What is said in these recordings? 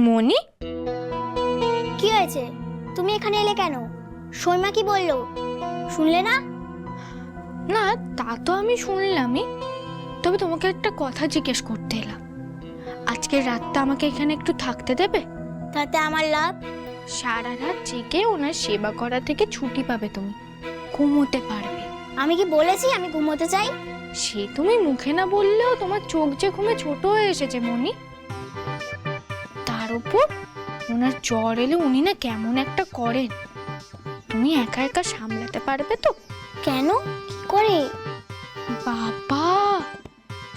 মনি, কি হয়েছে? তুমি এখানে এলে কেন? সৈমা কি বললো? শুনলে না? না তা তো আমি শুনলামই, তবে তোমাকে একটা কথা জিজ্ঞেস করতে এলাম। আজকের রাতটা আমাকে এখানে একটু থাকতে দেবে? তাতে আমার লাভ? সারা রাত জেগে ওনার সেবা করা থেকে ছুটি পাবে, তুমি ঘুমোতে পারবে। আমি কি বলেছি আমি ঘুমোতে চাই? সে তুমি মুখে না বললেও তোমার চোখ যে ঘুমে ছোট হয়ে এসেছে মনি। তার উপর ওনার জ্বর এলে উনি না কেমন একটা করেন, তুমি একা একা সামলাতে পারবে তো? কেন? কি করে? বাবা,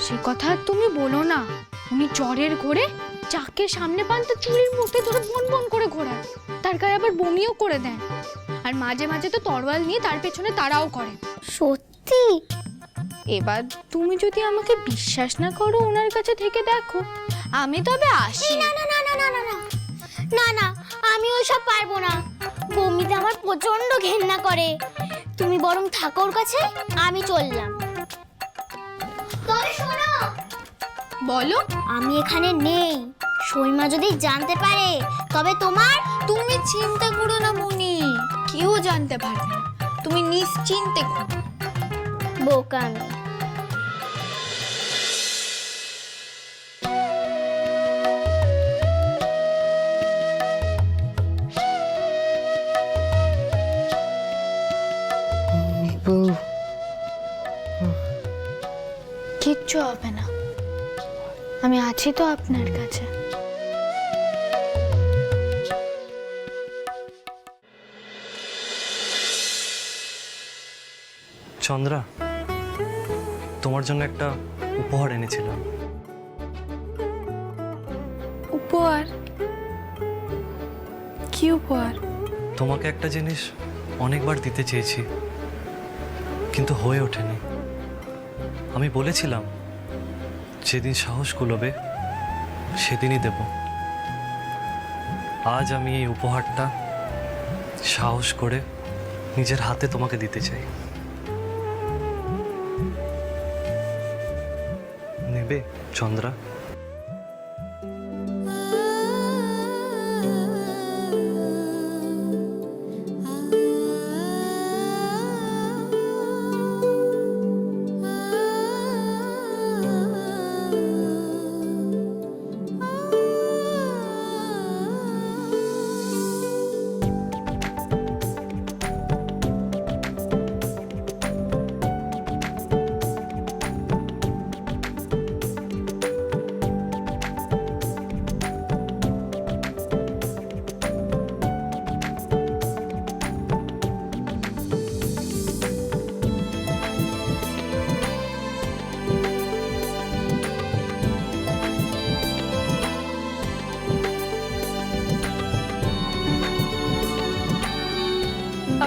সে কথা আর তুমি বলো না। উনি জ্বরের ঘোরে যাকে সামনে পান তো চুরির মধ্যে ধরে বন বন করে ঘোরায়, তার গায়ে আবার বমিও করে দেন, আর মাঝে মাঝে তো তরোয়াল নিয়ে তার পেছনে তাড়াও করে। সত্যি? এবার তুমি যদি আমাকে বিশ্বাস না করো, ওনার কাছে থেকে দেখো, আমি তবে আসি। না না না না না না না না না, আমি ওইসব পারবো না। বমিতে আমার প্রচন্ড ঘেন্না করে। তুমি বরং থাকো ওর কাছে, আমি চললাম। তবে শোনো, বলো। আমি এখানে নেই। সৈমা যদি জানতে পারে তবে তোমার। তুমি চিন্তা করো না মনি, কেউ জানতে পারবে না, তুমি নিশ্চিন্তে ঘুমো। বোকা আমি। কিচ্ছু হবে না, আমি আছি তো আপনার কাছে। চন্দ্রা, তোমার জন্য একটা উপহার এনেছিলাম। উপহার? কি উপহার? তোমাকে একটা জিনিস অনেকবার দিতে চেয়েছি, কিন্তু হয়ে ওঠেনি। আমি বলেছিলাম যেদিন সাহস কুলোবে সেদিনই দেব। আজ আমি এই উপহারটা সাহস করে নিজের হাতে তোমাকে দিতে চাই। নেবে চন্দ্রা?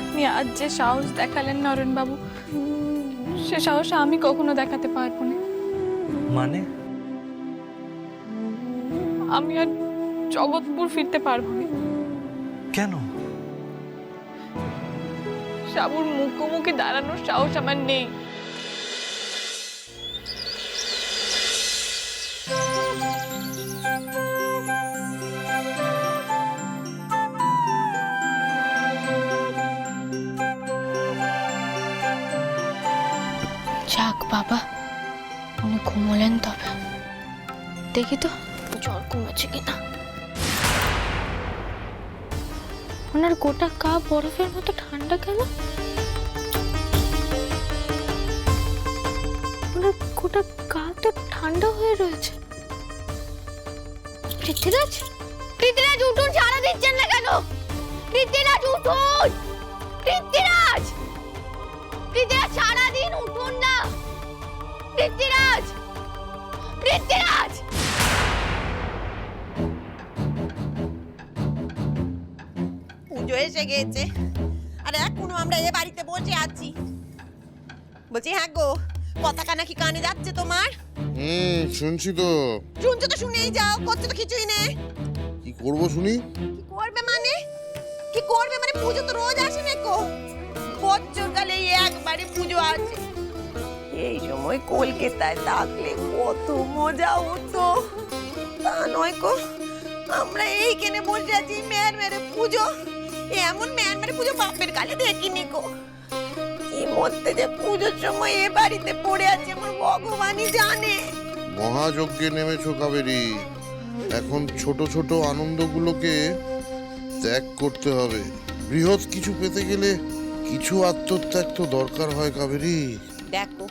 আপনি আজ যে সাহস দেখালেন নরেন বাবু, সে সাহস আমি কখনো দেখাতে পারবো না। মানে? আমি আর জগৎপুর ফিরতে পারবো না। কেন? সাবুর মুখোমুখি দাঁড়ানোর সাহস আমার নেই। যাক বাবা, উনি ঘুমোলেন, তবে দেখি তো জ্বর কমেছে কিনা। ওনার গোটা গা বরফের মতো ঠান্ডা কেন? ওনার গোটা গা তো ঠান্ডা হয়ে রয়েছে। পৃথ্বীরাজ, পৃথ্বীরাজ উঠুন, সারা দিচ্ছেন না কেন? পৃথ্বীরাজ উঠুন, পৃথ্বীরাজ, পৃথ্বীরাজ সারাদিন উঠুন না। পৃথ্বীরাজ, পৃথ্বীরাজ। পুজো এসে গেছে আর এখনো আমরা এ বাড়িতে বসে আছি। বলছি হ্যাঁ গো, পতাকা নাকি কানে যাচ্ছে তোমার? শুনছি তো। শুনছো তো শুনেই যাও, করছো তো কিছুই নেই। কি করবো শুনি? কি করবে মানে? কি করবে মানে? পুজো তো রোজ আসে না গো, বছরকালে এই একবারে পুজো আছে। এই সময় কলকাতায় থাকলে কত মজা হতো, তা নয় গো। আমরা এইখানে বসে আছি মেয়ের মেরে পুজো, এমন মেয়ের মেরে পুজো বাপের কালে দেখিনি গো। কি মধ্যে যে পুজোর সময় এ বাড়িতে পড়ে আছে আমার ভগবানই জানে। মহাযজ্ঞে নেমেছো কাবেরী, এখন ছোট ছোট আনন্দগুলোকে ত্যাগ করতে হবে। বৃহৎ কিছু পেতে গেলে কিছু আত্মত্যাগ তো দরকার হয় কাবেরী। দেখো,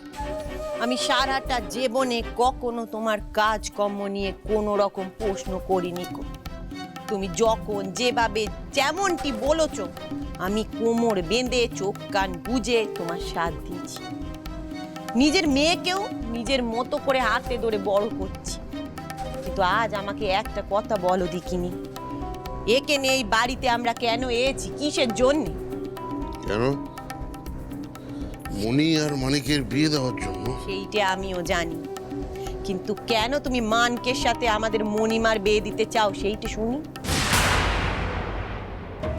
আমি সারাটা জীবনে কখনো তোমার কাজকর্ম নিয়ে কোনো রকম প্রশ্ন করিনি গো। তুমি যখন যেভাবে যেমনটি বলেছো আমি কোমর বেঁধে চোখ কান বুঝে তোমার সাথ দিয়েছি। নিজের মেয়েকেও নিজের মতো করে হাতে ধরে বড় করছি। কিন্তু আজ আমাকে একটা কথা বলো দেখিনি, একে নিয়ে এই বাড়িতে আমরা কেন এসেছি, কিসের জন্য? কেন? মণি আর মানিকের বিয়ে দেওয়ার জন্য। সেইটা আমিও জানি, কিন্তু কেন তুমি মানকের সাথে আমাদের মণিমার বিয়ে দিতে চাও সেইটা শুনি।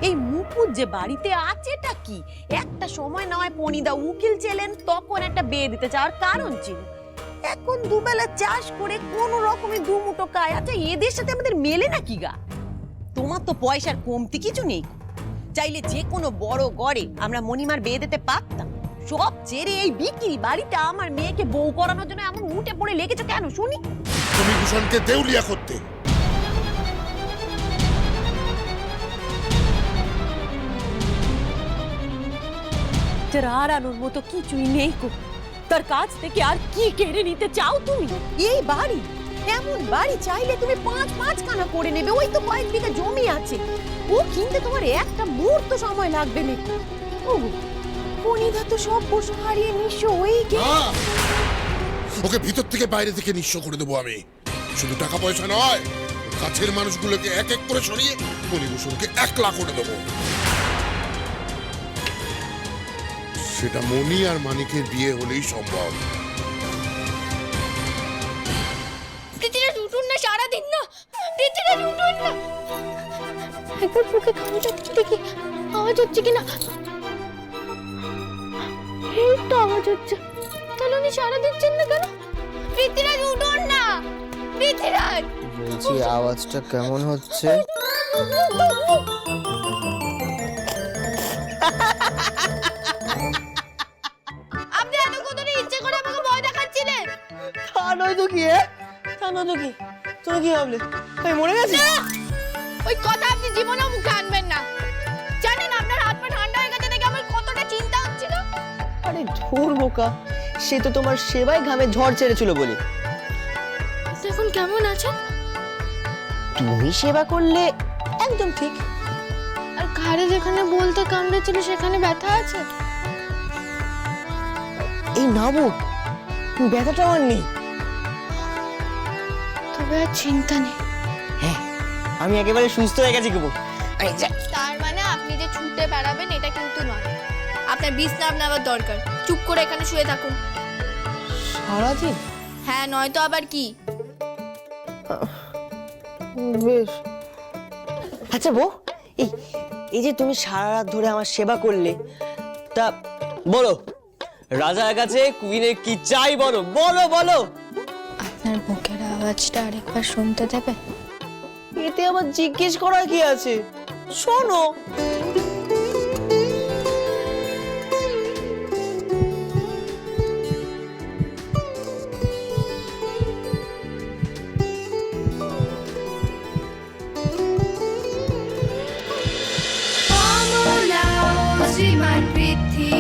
এই মুকুট যে বাড়িতে আছেটা কি? একটা সময় না হয় পণিদা উকিল ছিলেন, তখন একটা বিয়ে দিতে চাওয়ার কারণ ছিল। এখন দুবেলা চাষ করে কোন রকমে দুমুটো খায়, আচ্ছা এদের সাথে আমাদের মেলে নাকি গা? তোমার তো পয়সার কমতি কিছু নেই, চাইলে যে কোনো বড় গড়ে আমরা মণিমার বিয়ে দিতে পারতাম। সব ছেড়ে এই বিক্রি বাড়িটা আমার মেয়েকে বউ করানোর জন্য এমন উঠে পড়ে লেগেছো কেন শুনি? তুমি ভূষণকে দেউলিয়া করতে। যার হারানোর মতো কিছুই নেই গো, তার কাছ থেকে আর কি কেড়ে নিতে চাও তুমি? এই বাড়ি, এমন বাড়ি চাইলে তুমি পাঁচ খানা করে নেবে। ওই তো কয়েক বিঘা জমি আছে, ও কিনতে তোমার একটা মুহূর্ত সময় লাগবে না। ও পণিদা তো সব পশু হারিয়ে নিঃস্ব হয়ে গেছে। ওকে ভিতর থেকে বাইরে থেকে নিঃস্ব করে দেবো আমি। শুধু টাকা পয়সা নয়, কাছের মানুষগুলোকে এক এক করে সরিয়ে মণিভূষণকে একলা করে দেবো। সেটা মণি আর মানিকের বিয়ে হলেই সম্ভব। পৃথিবীটা রুটুন না সারাদিন না, পৃথিবীটা রুটুন না। একবার বুকে খামটা দেখি আওয়াজ হচ্ছে কিনা। এই তো আওয়াজ হচ্ছে, তাহলে উনি সারা দিচ্ছেন না কেন? পৃথিবীটা রুটুন না, পৃথিবীরাজ। বলছি আওয়াজটা কেমন হচ্ছে? আপনি এতক্ষণ ধরে ইচ্ছে করে আমাকে ভয় দেখাচ্ছিলেন। তা নয় তো কি? তা নয় তো কি? তুমি কি ভাবলে আমি মরে গেছি? ওই কথা আপনি জীবনেও মুখে আনবেন না। জানেন আপনার হাত পা ঠান্ডা হয়ে গেছে দেখে আমার কতটা চিন্তা হচ্ছিল। আরে ধুর বোকা, সে তো তোমার সেবায় ঘামে ঝড় ছেড়েছিল বলে। এখন কেমন আছেন? তুমি সেবা করলে একদম ঠিক। আর ঘাড়ে যেখানে বলতে কামড়েছিল সেখানে ব্যথা আছে? এই নাবু, ব্যথাটা আমার নেই। তবে আর চিন্তা নেই। হ্যাঁ, আমি একেবারে সুস্থ হয়ে গেছি গো। তার মানে আপনি যে ছুটে বেড়াবেন এটা কিন্তু নয়। আপনার বিশ্রাম নেওয়ার দরকার। চুপ করে এখানে শুয়ে থাকুন। সারাদিন? হ্যাঁ, নয়তো আবার কি? বেশ। আচ্ছা বউ, এই যে তুমি সারা রাত ধরে আমার সেবা করলে, তা বলো রাজার কাছে কুইনের কি চাই? বলো বলো বলো। আপনার বুকের আওয়াজটা আরেকবার শুনতে দেবে? এতে আবার জিজ্ঞেস করার কি আছে? শোনো। শ্রীমান পৃথ্বী